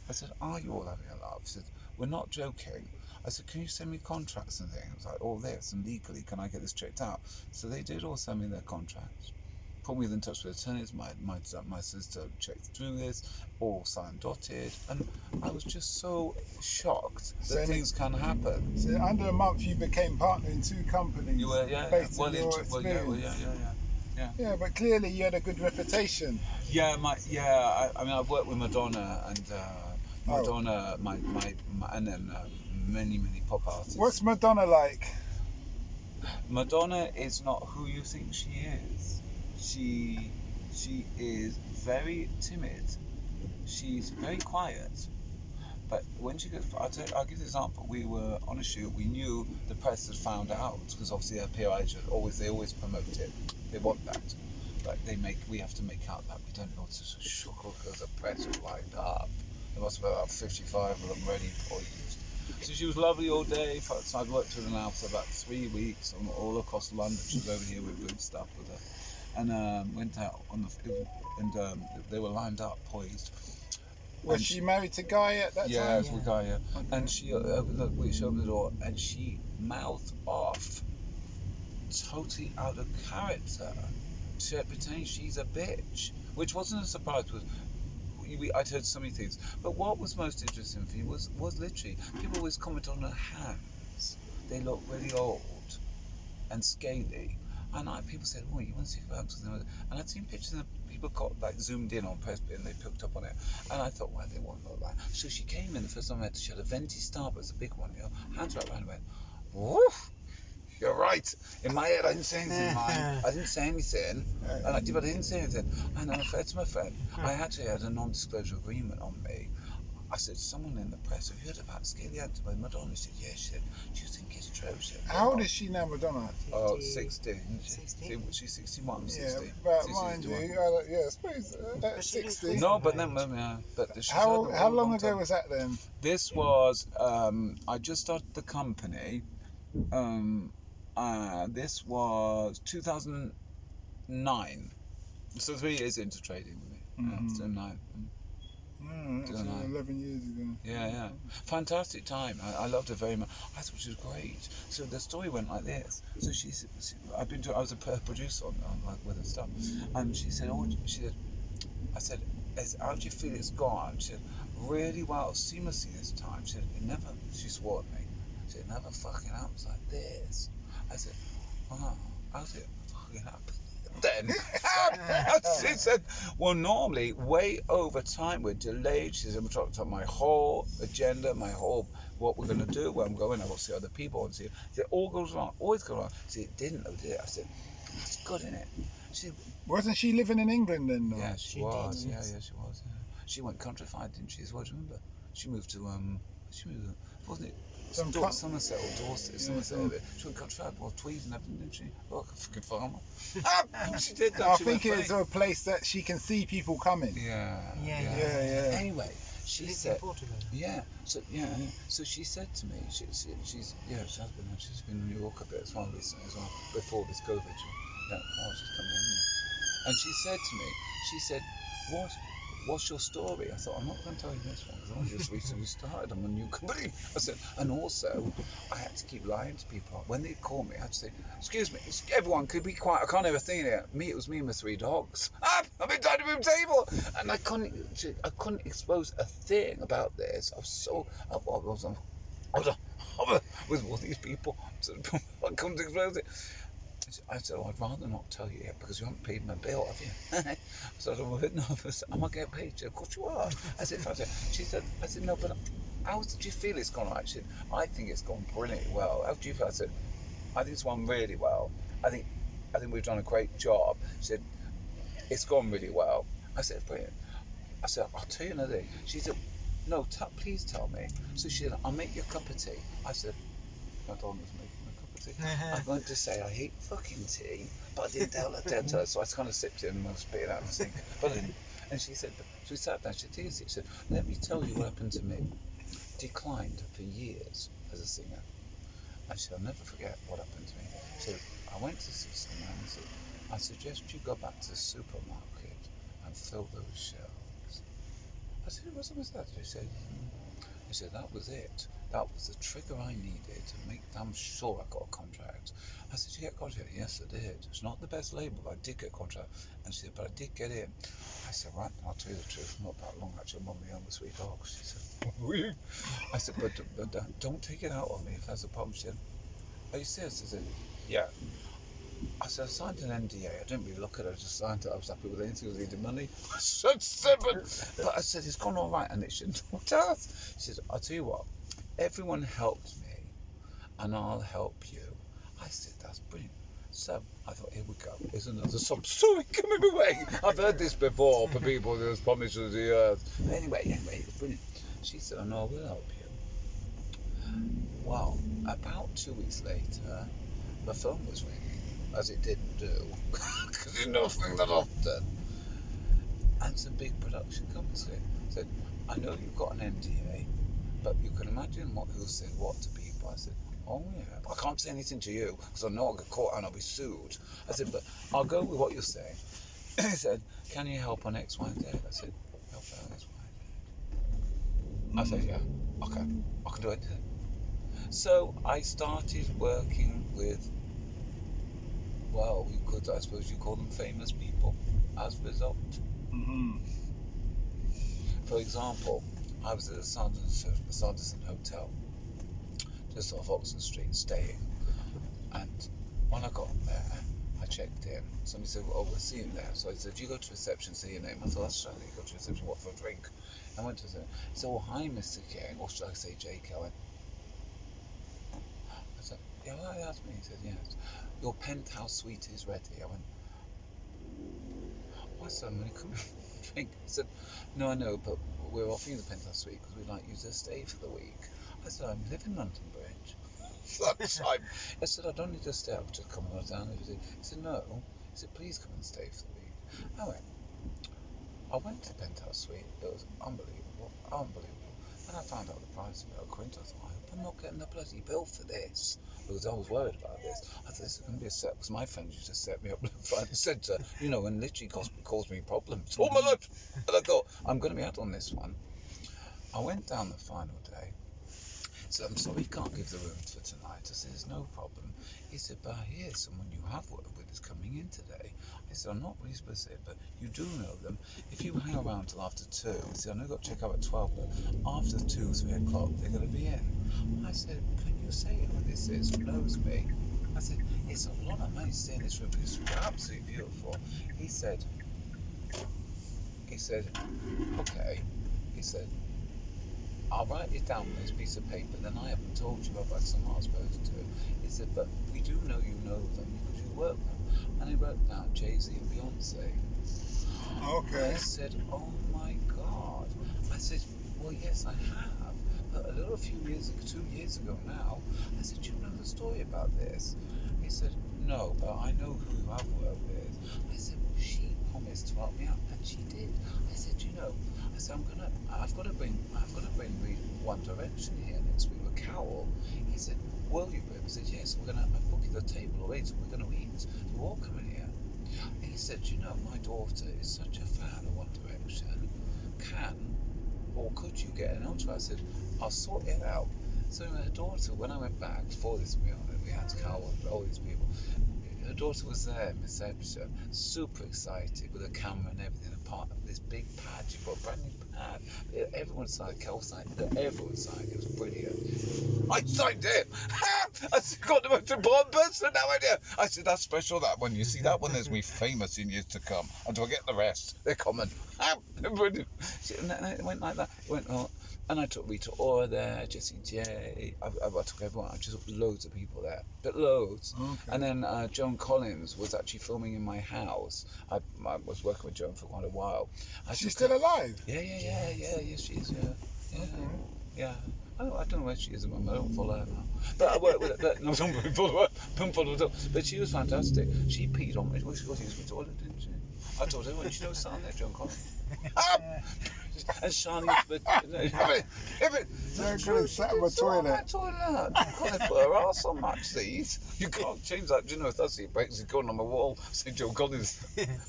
I said, are you all having a laugh? I said, we're not joking. I said, can you send me contracts and things? Like all this, and legally, can I get this checked out? So they did all send me their contracts. Put me in touch with attorneys. My sister checked through this, all signed, dotted, and I was just so shocked that things can happen. So under a month, you became partner in 2 companies. You were, yeah. Based on your experience. Yeah, but clearly you had a good reputation. Yeah, I mean, I've worked with Madonna and and then many pop artists. What's Madonna like? Madonna is not who you think she is. She is very timid. She's very quiet. But when she gets, I'll give you an example. We were on a shoot. We knew the press had found out because obviously our PR agent they always promote it. They want that. But we have to make out that we don't know it's a shook because the press was lined up. There must have been about 55 of them ready poised. So she was lovely all day. So I'd worked with her now for about 3 weeks all across London. She was over here with good stuff with her, and went out on they were lined up, poised. Was she married to Guy at that time? Yeah, with Guy. Yeah. Okay. And she opened the door and she mouthed off, totally out of character, pretending she's a bitch, which wasn't a surprise because I'd heard so many things. But what was most interesting for me was literally people always comment on her hands. They look really old and scaly. And people said, oh, you want to see about something? And I'd seen pictures of people got zoomed in on press and they picked up on it. And I thought, well, they won't look like that. So she came in the first time she had a venti Starbucks, a big one, hands right around and went, woof. You're right. In my head, I didn't say anything. I didn't say anything. And I didn't say anything. And I said to my friend, I actually had a non-disclosure agreement on me. I said, someone in the press, have you heard about Scaly Anthony by Madonna? She said, yeah. She said, do you think it's true? She said, How old is she now, Madonna? 60. 60? She's 61, Yeah, 60. but 60, mind 61. you, I suppose But she looks 60. good. No, but then, but she's had How them how all long time. ago was that then? This was, I just started the company. This was 2009. So 3 years into trading with me. Mhm. So 9. That's 11 years ago. Yeah. Fantastic time. I loved her very much. I thought she was great. So the story went like this. So I was a producer on like with her stuff, and she said, I said, how do you feel it's gone? She said, really well, seamlessly this time. She said, she swore at me. She said, it never fucking happens like this. I said, oh, how's it fucking happen? Then she said, well, normally way over time we're delayed. She said, I'm talking about my whole agenda, what we're going to do, where I'm going. I want to see other people. I want to see. She said, all goes wrong, always goes wrong. She said, it didn't, though, did it? I said, that's good, isn't it? She said, Wasn't she living in England then? yeah, she She was. did. Yeah, she was. Yeah. She went countrified, didn't she? As well, do you remember? She moved to wasn't it? Somerset or Dorset, Yeah, Somerset. some- She went countrified, well, Tweed and everything, didn't she? Oh, like a fucking farmer. She did that. I She think went it's a place that she can see people coming. Yeah. Yeah. Anyway, she Lives said, in Portugal. yeah. So she said to me, she's she's been in New York a bit as well recently as well before this COVID. Yeah, she's coming in. Yeah. And she said to me, she said, what's your story? I thought, I'm not going to tell you this one because I just recently started. I'm a new company. I said, and also, I had to keep lying to people. When they call me, I had to say, excuse me, everyone could be quiet. I can't have a thing here. It was me and my 3 dogs. I'm in dining room table. And I couldn't expose a thing about this. I was with all these people. I couldn't expose it. I said, I'd rather not tell you yet because you haven't paid my bill, have you? So I'm a bit nervous. Am I getting paid? She said, of course you are. I said, I said, no, but how do you feel it's gone right? She said, I think it's gone brilliantly well. How do you feel? I said, I think it's gone really well. I think we've done a great job. She said, it's gone really well. I said, brilliant. I said, I'll tell you another thing. She said, no, please tell me. So she said, I'll make you a cup of tea. I said, my dog was making a cup of tea. I'm going to say I hate fucking tea, but I didn't tell her, so I kind of sipped it and I spit it out of the sink. But then, and she said, so we sat down, she said, let me tell you what happened to me. Declined for years as a singer. And she said, I'll never forget what happened to me. She said, I went to see someone and said, I suggest you go back to the supermarket and fill those shelves. I said, what was that? He said, that was it. That was the trigger I needed to make damn sure I got a contract. I said, did you get a contract? Yes, I did. It's not the best label, but I did get a contract. And she said, but I did get in. I said, right, I'll tell you the truth. Not that long, actually. I'm on my own with 3 dogs. She said, I said, but don't take it out on me if that's a problem. She said, are you serious? I said, yeah. I said, I signed an NDA. I didn't really look at it. I just signed it. I was happy with anything. I was needing money. I said 7. But I said, it's gone all right. And it shouldn't tell us. She said, I'll tell you what. Everyone helped me. And I'll help you. I said, that's brilliant. So I thought, here we go. Here's another sob story coming away. I've heard this before for people who's promised us the earth. Anyway, it was brilliant. She said, I know I will help you. Well, about 2 weeks later, my phone was ringing, as it didn't do, because it's nothing that often. And some big production company said, I know you've got an NDA, but you can imagine who said what to people. I said, oh yeah, but I can't say anything to you, because I know I'll get caught and I'll be sued. I said, but I'll go with what you're saying. He said, can you help on X, Y, and Z? I said, help on X, Y, and Z. I said, yeah, okay, I can do it. So I started working with, well, I suppose you call them famous people as a result. Mm-hmm. For example, I was at the Sanderson Hotel, just off Oxford Street, staying. And when I got there, I checked in. Somebody said, oh, we'll see you there. So I said, do you go to reception, say your name? I thought, that's strange. You go to reception, what, for a drink? I went to reception. So, oh, hi, Mr. King. Or should I say Jake? I said, yeah, well, that's me. He said, yes. Your penthouse suite is ready. I went, why so many come drink? He said, no, I know, but we're offering you the penthouse suite because we'd like you to stay for the week. I said, I'm living in London Bridge. Lunchtime. I said, I don't need to stay up to come on down. He said, no. He said, please come and stay for the week. I went to the penthouse suite. It was unbelievable. And I found out the price of it at Quint. I thought, I hope I'm not getting a bloody bill for this. Because I was worried about this. I thought this is going to be a set. Because my friends used to set me up left, right, and centre, and literally caused me problems all my life. And I thought, I'm going to be out on this one. I went down the final day. So I'm sorry, you can't give the room for tonight. I said, there's no problem. He said, but I hear someone you have worked with is coming in today. I said, I'm not really specific, but you do know them. If you hang around till after 2, he said, I know you've got to check out at 12, but after 2, 3 o'clock, they're going to be in. I said, can you say who this is, who knows me? I said, it's a lot of money to stay in this room, because it's absolutely beautiful. He said, okay. He said, I'll write it down on this piece of paper, then I haven't told you about someone I was supposed to. He said, but we do know you know them because you work with them. And he wrote down Jay-Z and Beyonce. Okay. I said, oh my God. I said, well, yes, I have. But a few years ago, 2 years ago now, I said, you know the story about this? He said, no, but I know who I've worked with. I said, well, she promised to help me out, and she did. I said, I said, I've got to bring One Direction here next week with Carol. He said, will you, babe? I said, yes, I've booked the table already, so we're going to eat. So we're all coming here. And he said, my daughter is such a fan of One Direction. Could you get an ultra? I said, I'll sort it out. So her daughter, when I went back for this meal that we had to Carol and all these people, her daughter was there in reception, super excited with a camera and everything, a part of this big pad. She got a brand new pad. Everyone signed, Kel signed, everyone signed. It was brilliant. I signed it. I said, got the most important person now, idea. I said, that's special, that one. You see, that one is me famous in years to come. And do I get the rest? They're common. And it went like that. It went, and I took Rita Ora there, Jessie J. I took everyone. I just took loads of people there, but loads. Okay. And then Joan Collins was actually filming in my house. I was working with Joan for quite a while. She's still alive? Yeah, yes, she is. Yeah. Okay. Yeah. I don't know where she is at the moment. I don't follow her now. But I work with her. But no, I don't really follow her. Don't follow her. But she was fantastic. She peed on me. She got to use my toilet, didn't she? I told her, when she knows something there, Joan Collins. And Shani, but They're going to sat in my toilet. You can't put her ass on match these. You can't change that. Do you know if that's the breaks it going on my wall? Say Joan Collins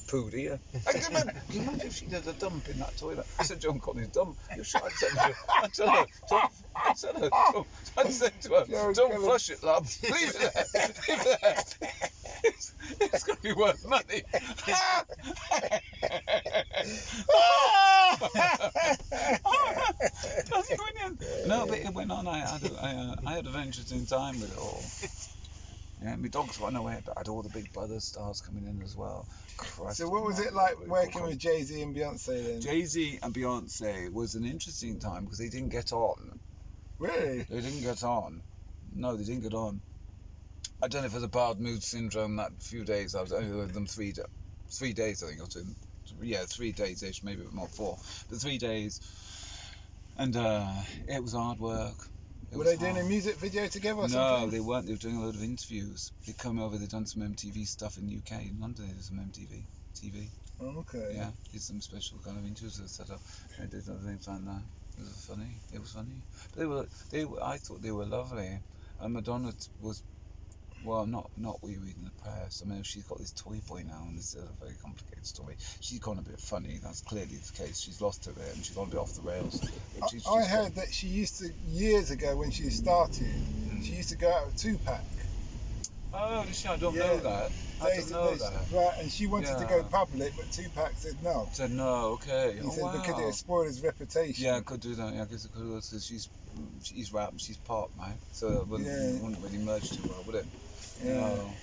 pooed here. Can you imagine if she did a dump in that toilet? I said Joan Collins dump. You should. I'd tell her. I'd say to her, don't flush it, love. Leave it there. It's going to be worth money. That's brilliant. No, but it went on. I had an interesting time with it all. Yeah, my dogs ran away, but I had all the Big Brother stars coming in as well. Christ, So what was it like working with Jay-Z and Beyonce then? Jay-Z and Beyonce was an interesting time because they didn't get on. Really? They didn't get on. No, they didn't get on. I don't know if it was a bad mood syndrome that few days. I was only with them 3 days, I think. I was in, 3 days-ish, maybe a bit more, 4. But 3 days. And it was hard work. Were they doing a music video together or something? No, they weren't. They were doing a load of interviews. They'd come over, they'd done some MTV stuff in the UK. In London, they did some MTV TV. Oh, okay. Yeah, did some special kind of interviews they set up. They did other things like that. It was funny. But I thought they were lovely. And Madonna was, well, not we reading the press. I mean, she's got this toy boy now, and this is a very complicated story. She's gone a bit funny. That's clearly the case. She's lost her bit, and she's gone a bit off the rails. I heard that she used to, years ago when she started, she used to go out with Tupac. Oh, did she? I don't know that. I don't know that. Right, and she wanted to go public, but Tupac said no. Said no, okay. He said because it would spoil his reputation. Yeah, I could do that. Yeah, I guess it could also. She's rap, she's pop, man. So it wouldn't really merge too well, would it? Yeah. No.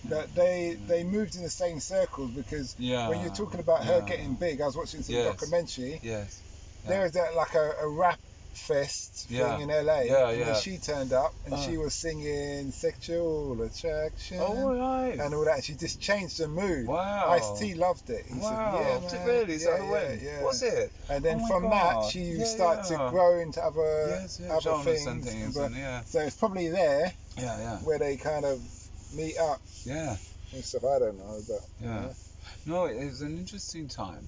But they moved in the same circles because when you're talking about her getting big, I was watching some documentary. Yes. There is like a rap fest Yeah. thing in LA. Yeah, And yeah. then she turned up and she was singing Sexual Attraction. Oh, right. And all that. She just changed the mood. Wow. Ice-T loved it. He said, yeah, Wow. man. Really? Is yeah, that the way? yeah. Was it? And then Oh my from that, God. she started to grow into other genres and things. things, But- and yeah. So it's probably there Yeah. where they kind of meet up Yeah. and stuff. I don't know, but you Yeah. know. No, it was an interesting time.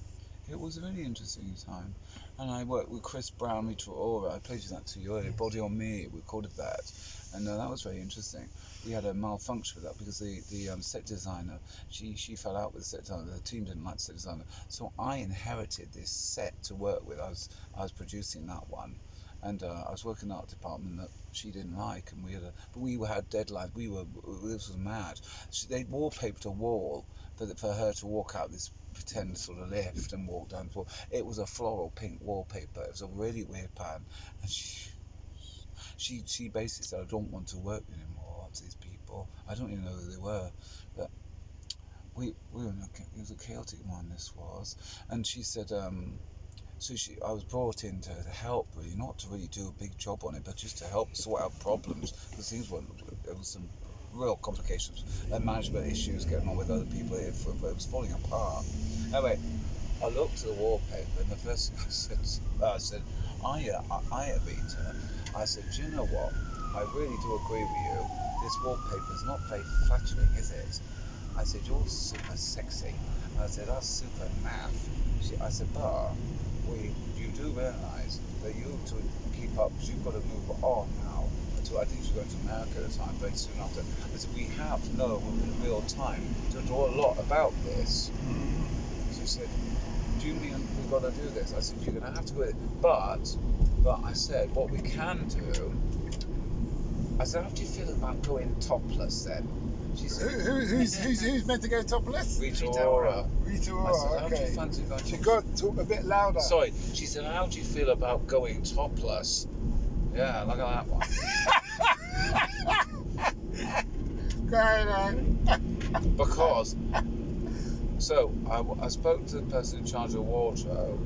It was a really interesting time. And I worked with Chris Brown, I played you that to you earlier, Yes. Body on Me, we recorded that. And that was very interesting. We had a malfunction with that because the set designer, she fell out with the set designer, the team didn't like the set designer. So I inherited this set to work with. I was producing that one. And I was working in the art department that she didn't like, and we had deadlines. This was mad. They wallpapered a wall for her to walk out this pretend sort of lift and walk down the floor. It was a floral pink wallpaper. It was a really weird pattern, and she basically said, "I don't want to work anymore to these people. I don't even know who they were, but it was a chaotic one. This was." And she said, I was brought in to help, really, not to really do a big job on it, but just to help sort out problems, because there was some real complications and management issues getting on with other people. It was falling apart. Anyway, I looked at the wallpaper, and the first thing I said, "Hiya, Rita." I said, "Do you know what? I really do agree with you. This wallpaper is not very flattering, is it?" I said, "You're super sexy." I said, "That's super naff." I said, "But you do realise that you have to keep up, because you've got to move on now." I think she's going to America at the time, very soon after. I said, "We have no real time to do a lot about this." She said, "Do you mean we've got to do this?" I said, "You're going to have to do it. But I said, what we can do," I said, "How do you feel about going topless then?" She said, Who's meant to go topless? Rita Ora. Rita I Ora, said, "How do okay. you fancy going She topless?" got talk a bit louder. Sorry, she said, "How do you feel about going topless?" Yeah, look at that one. Going on. Because, so I spoke to the person in charge of wardrobe.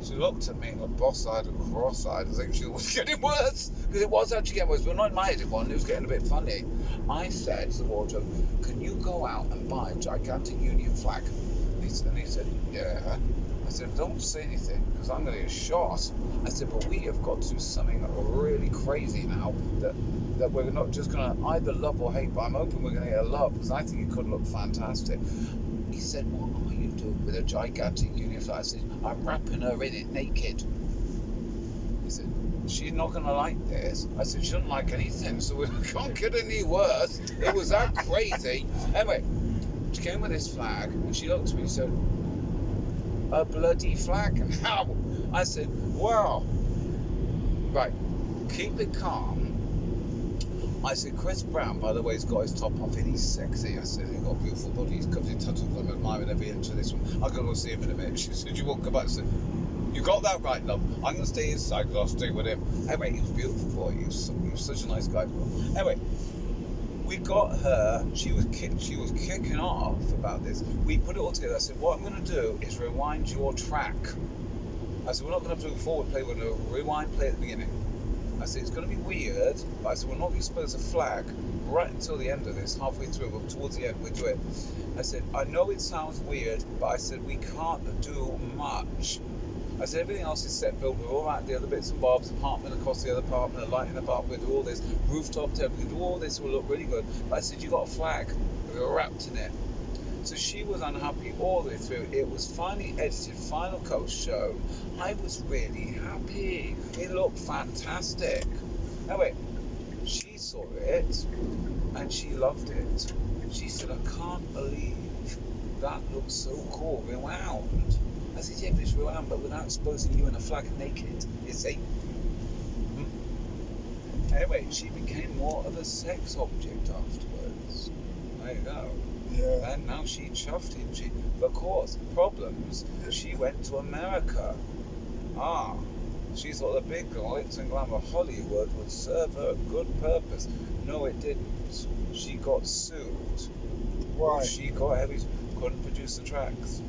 She looked at me like boss-eyed and cross-eyed, as if she was getting worse, because it was actually getting worse. But not in my head, it was getting a bit funny. I said to the wardrobe, "Can you go out and buy a gigantic Union flag?" And he said, "Yeah." I said, "Don't say anything, because I'm going to get shot." I said, "But we have got to do something really crazy now, that we're not just going to either love or hate, but I'm hoping we're going to get a love, because I think it could look fantastic." He said, "What are you doing with a gigantic Union flag?" I said, "I'm wrapping her in it naked." He said, "She's not going to like this." I said, "She doesn't like anything, so we can't get any worse." It was that crazy. Anyway, she came with this flag, and she looked at me and said, "A bloody flag now?" I said, "Wow. Right, keep it calm." I said, "Chris Brown, by the way, has got his top off and he's sexy." I said, "He's got a beautiful body, he's covered in tattoos, I'm admiring every inch of this one. I'm going to go see him in a minute." She said, "You won't come back." I said, "You got that right, love. I'm going to stay inside because I'll stay with him." Anyway, he was a beautiful boy. He was such a nice guy. Anyway, we got her. She was kicking off about this. We put it all together. I said, "What I'm going to do is rewind your track." I said, "We're not going to do a forward play. We're going to rewind play at the beginning." I said, "It's going to be weird," but I said, "We're not going to suppose a flag right until the end of this, halfway through, but towards the end we'll do it." I said, "I know it sounds weird, but I said, we can't do much." I said, "Everything else is set built. We're all right, the other bits and bobs, apartment across the other apartment, a light in the apartment, do all this, rooftop, everything, do all this will look really good." But I said, "You got a flag. We were wrapped in it." So she was unhappy all the way through. It was finally edited, final cut was shown. I was really happy. It looked fantastic. Anyway, she saw it and she loved it. She said, "I can't believe that looks so cool, rewound." I said, "Yeah, but it's rewound, but without exposing you in a flag naked, you see." Anyway, she became more of a sex object afterwards. There you go. Yeah. And now she chuffed him. But of course, problems. She went to America. She thought the big glitz and glamour of Hollywood would serve her a good purpose. No, it didn't. She got sued. Why? She got heavy, couldn't produce the tracks.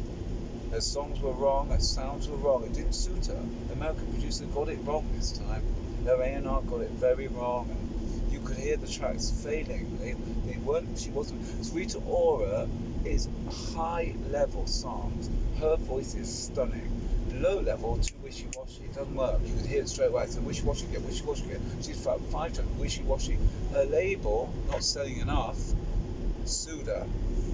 Her songs were wrong, her sounds were wrong. It didn't suit her. The American producer got it wrong this time. Her A&R got it very wrong. And you could hear the tracks failing. They weren't. She wasn't. Rita Ora is high-level songs. Her voice is stunning. Low level, too wishy-washy. It doesn't work. You can hear it straight away. It's a wishy-washy again, wishy-washy again. She's five times wishy-washy. Her label, not selling enough, sued her.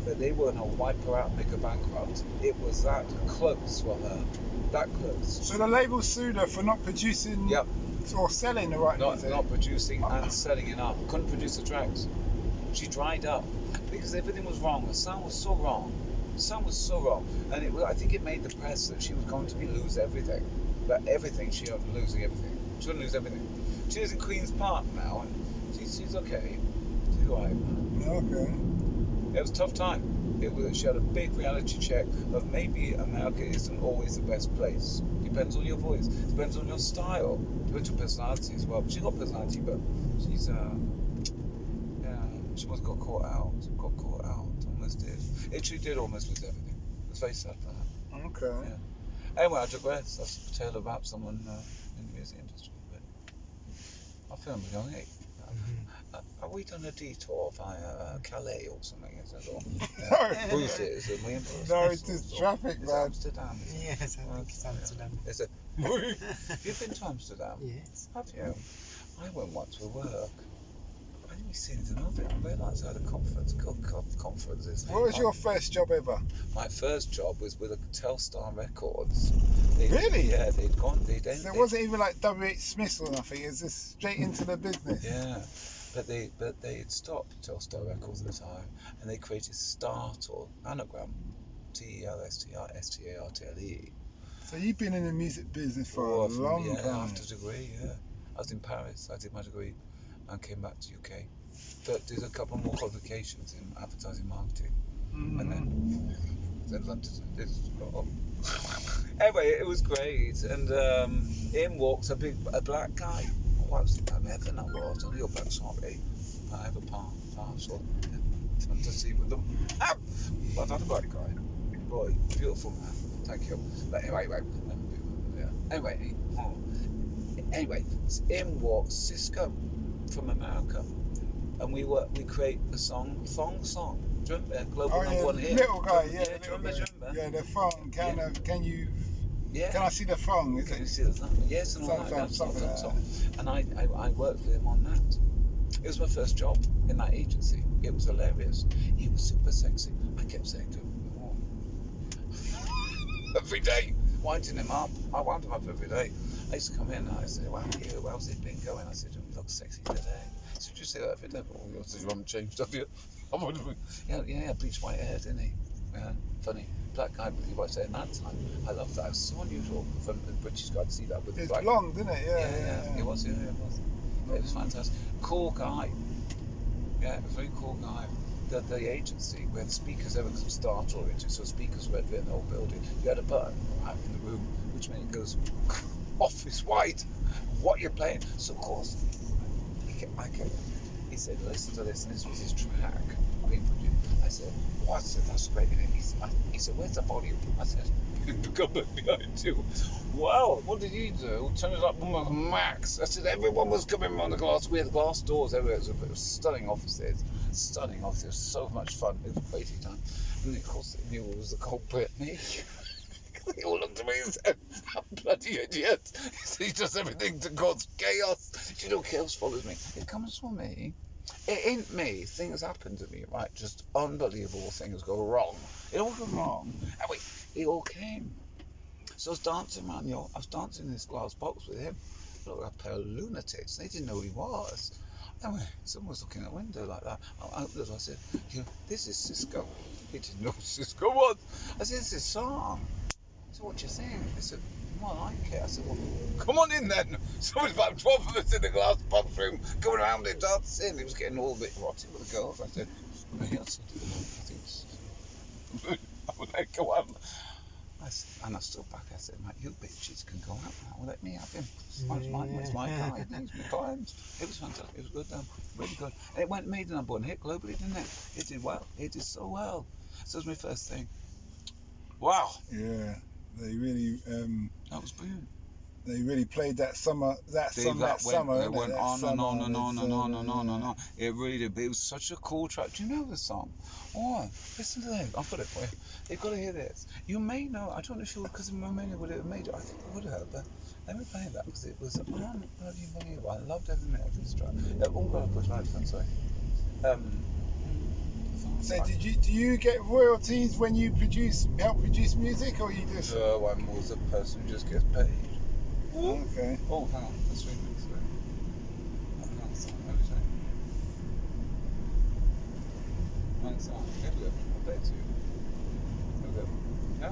But they were going to wipe her out and make her bankrupt. It was that close for her. That close. So the label sued her for not producing Yep. or selling the right music? Not producing and selling enough. Couldn't produce the tracks. She dried up because everything was wrong. The sound was so wrong. The sound was so wrong. And I think it made the press that she was going to lose everything. But everything, she was losing everything. She wouldn't lose everything. She lives in Queen's Park now, and she's okay. She's alright. Okay. It was a tough time. She had a big reality check of maybe America isn't always the best place. Depends on your voice. Depends on your style. Depends on personality as well. She got personality, but she's she almost got caught out. Almost did. She did almost lose everything. It's very sad for her. Okay. Yeah. Anyway, I digress. That's a tale about someone in the music industry. But I feel we're going, hey, have we done a detour via Calais or something? Is it? Or Bruce's and we No, it's just traffic, man. Amsterdam. Yes, I think it's Amsterdam. Is it? You've been to Amsterdam? Yes. Have you? I went once for work. I didn't see anything of it. I realised I had a conference. Conferences. What was your first job ever? My first job was with a Telstar Records. Really? Yeah, they'd gone. So it wasn't even like W.H. Smith or nothing. It was just straight into the business. Yeah, but they had stopped Telstar Records at the time, and they created Start or Anagram, TELSTARTLE. So you've been in the music business for a long time. After degree, yeah. I was in Paris. I did my degree and came back to UK. But did a couple more qualifications in advertising marketing, and then London. Anyway, it was great, and in walks a black guy. Oh, I was heaven, I was. Only your black, sorry. I have a partial fantasy with them. I've had a black guy. Boy, beautiful man. Thank you. But anyway, Anyway, in walks Cisco from America, and we create a song. Do you remember? Global number one hit. Little guy, Do you remember? Yeah, the phone. Can you? Yeah. Can I see the phone? Can you see the phone? Yes, and all that. Something. And I worked with him on that. It was my first job in that agency. It was hilarious. He was super sexy. I kept saying to him, every day, winding him up. I wound him up every day. I used to come in and I said, "Wow, how's it been going?" I said, "You look sexy today." He said, "You say that every day?" Oh, you said, "You haven't changed, have you?" Yeah, bleached white hair, didn't he? Yeah, funny. Black guy with white hair. And that time, I loved that. It was so unusual for a British guy to see that with the black. It's blonde, didn't it? Yeah. It was. It was fantastic. Cool guy. Yeah, it was a very cool guy. The agency, where the speakers, there was some start oriented, so speakers were in the whole building. You had a button right in the room, which meant it goes office wide. What you're playing? So of course, he said, "Listen to this," and this was his track being produced. I said, "What?" I said, "That's great." He said, "Where's the volume?" I said, "In the cupboard behind you." Well, what did he do? Turn it up almost max. I said, everyone was coming around the glass. We had glass doors everywhere. It was stunning offices. So much fun. It was a crazy time. And of course, they knew it was the culprit, me. They all looked at me and said, "That bloody idiot. He does everything to cause chaos." You know, chaos follows me. It comes from me. It ain't me. Things happen to me, right? Just unbelievable things go wrong. It all goes wrong. And it all came. So I was dancing around I was dancing in this glass box with him. Look, like a pair of lunatics. They didn't know who he was. Anyway, someone was looking out the window like that. I said, "This is Cisco." He didn't know who Cisco was. I said, "This is song." So what do you think? They said, "Well, I like it." I said, "Well, come on in then." So there's about 12 of us in the glass box room going around it dancing. It was getting all a bit erotic with the girls. I said, "Yes, I think so." I would like go on. And I stood back. I said, "Mate, you bitches can go out now. Let me have him. It's my guy. He's my client." It was fantastic. It was good though. Really good. And it made the number one hit globally, didn't it? It did well. It did so well. So it was my first thing. Wow. Yeah, they really That was brilliant. they really played that summer that Dave, summer that summer. It went that on and summer, on and on and on and on and yeah. on. It really did. But it was such a cool track. Do you know this song? Oh, listen to this. I'll put it for you. You've got to hear this. You may know. I don't know if you would, because in Romania would it have made it. I think it would have. But let me play that because it was unbelievable. I loved every minute of this track. Sorry. So do you get royalties when you help produce music, or you just? I'm always a person who just gets paid. Okay. Oh, hang on. That's 3 minutes away. Hang on. Here we go. Update to you. Here we go. Yeah,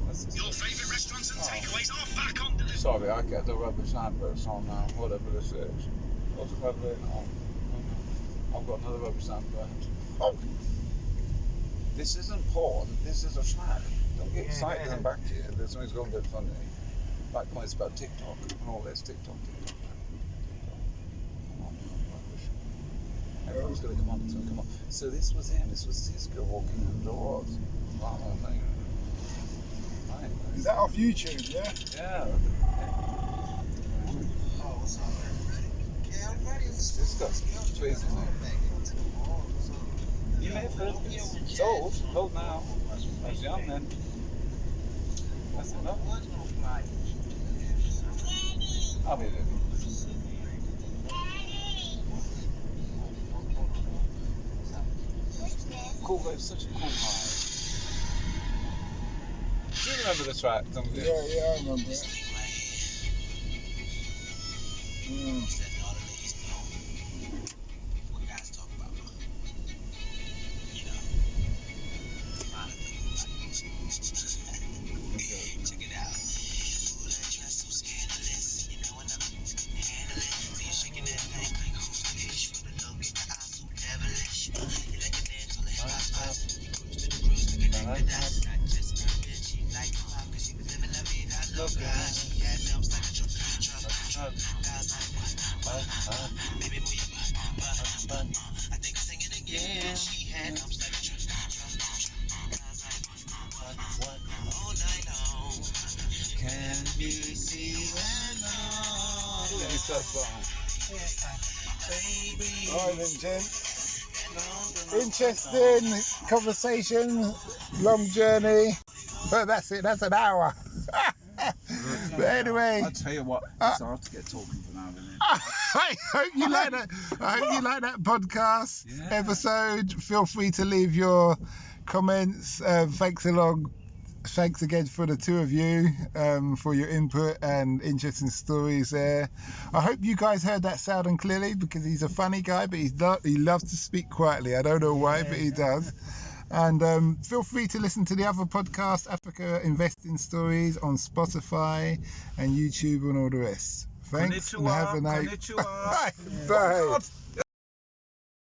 that's Your favourite restaurants and takeaways are back on delivery. Sorry, I get the rubbish adverts on now, whatever this is. What's the advert on? I've got another rubbish advert. Oh! This isn't porn, this is a track. Don't get excited and back to you. There's something's gone a bit funny. Like when it's about TikTok and all this. TikTok. Come on, rubbish. Everyone's going to come on. It's going to come on. So this was him. This was Cisco walking indoors. Wow, thing. Right. Is that off YouTube? Yeah. Yeah. Cisco. Crazy thing. You may have heard this. It's old. Old now. I was young then. That's enough. I'll be there. Cool guy, such a cool guy. Do you remember the track? Yeah, I remember it. Check it out. Ooh, that dress so scandalous. You know what I mean? Handle it. See you shaking that thing like who's the dish? With a look in the eyes so devilish. You like a dance on the hot. You cruise to the cruise to connect the dots. Not just urban. She like hip hop because she was living la vida loca. She had dumps like a truck. Guys like what? Baby, move your butt. I think I'm singing again. She had dumps like a truck. Guys like what? All night long. Can you see that love? It's that song. Baby. Alright then, gents. Interesting conversation, long journey. But that's it. That's an hour. But anyway, I'll tell you what, it's hard to get talking for now, isn't it? I hope you like that. I hope you like that podcast episode. Feel free to leave your comments. Thanks again for the two of you for your input and interesting stories there. I hope you guys heard that sound and clearly, because he's a funny guy, but he loves to speak quietly. I don't know why, but he does. And feel free to listen to the other podcast, Africa Investing Stories, on Spotify and YouTube and all the rest. Thanks and have a night. Konnichiwa. Bye.